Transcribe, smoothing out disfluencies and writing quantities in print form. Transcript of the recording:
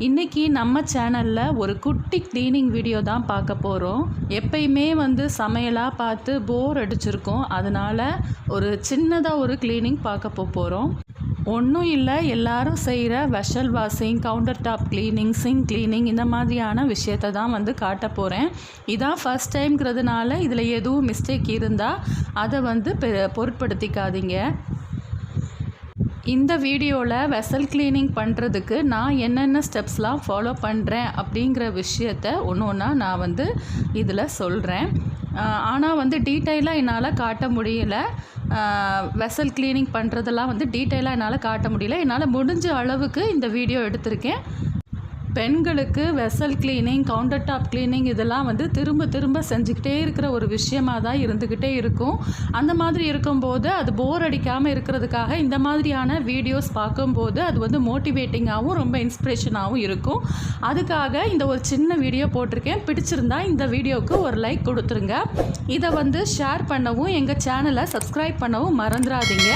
இன்றைக்கி நம்ம சேனலில் ஒரு குட்டி க்ளீனிங் வீடியோ தான் பார்க்க போகிறோம். எப்பயுமே சமையலாக பார்த்து போர் அடிச்சிருக்கோம். அதனால் ஒரு சின்னதாக ஒரு க்ளீனிங் பார்க்க போகிறோம். ஒன்றும் இல்லை, எல்லாரும் செய்கிற vessel washing, counter top cleaning, sink cleaning இந்த மாதிரியான விஷயத்தை தான் காட்ட போகிறேன். இதான் ஃபஸ்ட் டைம்ங்கிறதுனால இதில் எதுவும் மிஸ்டேக் இருந்தால் அதை பொருட்படுத்திக்காதீங்க. இந்த வீடியோவில் வெசல் க்ளீனிங் பண்ணுறதுக்கு நான் என்னென்ன ஸ்டெப்ஸ்லாம் ஃபாலோ பண்ணுறேன் அப்படிங்கிற விஷயத்த ஒன்றா நான் இதில் சொல்கிறேன். ஆனால் டீட்டெயிலாக என்னால் காட்ட முடியல. வெசல் க்ளீனிங் பண்ணுறதெல்லாம் டீட்டெயிலாக என்னால் காட்ட முடியல. என்னால் முடிஞ்ச அளவுக்கு இந்த வீடியோ எடுத்திருக்கேன். பெண்களுக்கு vessel cleaning, counter top cleaning இதெல்லாம் திரும்ப திரும்ப செஞ்சுக்கிட்டே இருக்கிற ஒரு விஷயமாக தான் இருந்துக்கிட்டே இருக்கும். அந்த மாதிரி இருக்கும்போது அது போர் அடிக்காமல் இருக்கிறதுக்காக இந்த மாதிரியான வீடியோஸ் பார்க்கும்போது அது மோட்டிவேட்டிங்காகவும் ரொம்ப இன்ஸ்பிரேஷனாகவும் இருக்கும். அதுக்காக இந்த ஒரு சின்ன வீடியோ போட்டிருக்கேன். பிடிச்சிருந்தா இந்த வீடியோவுக்கு ஒரு லைக் கொடுத்துருங்க. இதை ஷேர் பண்ணவும், எங்கள் சேனலை சப்ஸ்கிரைப் பண்ணவும் மறந்துடாதீங்க.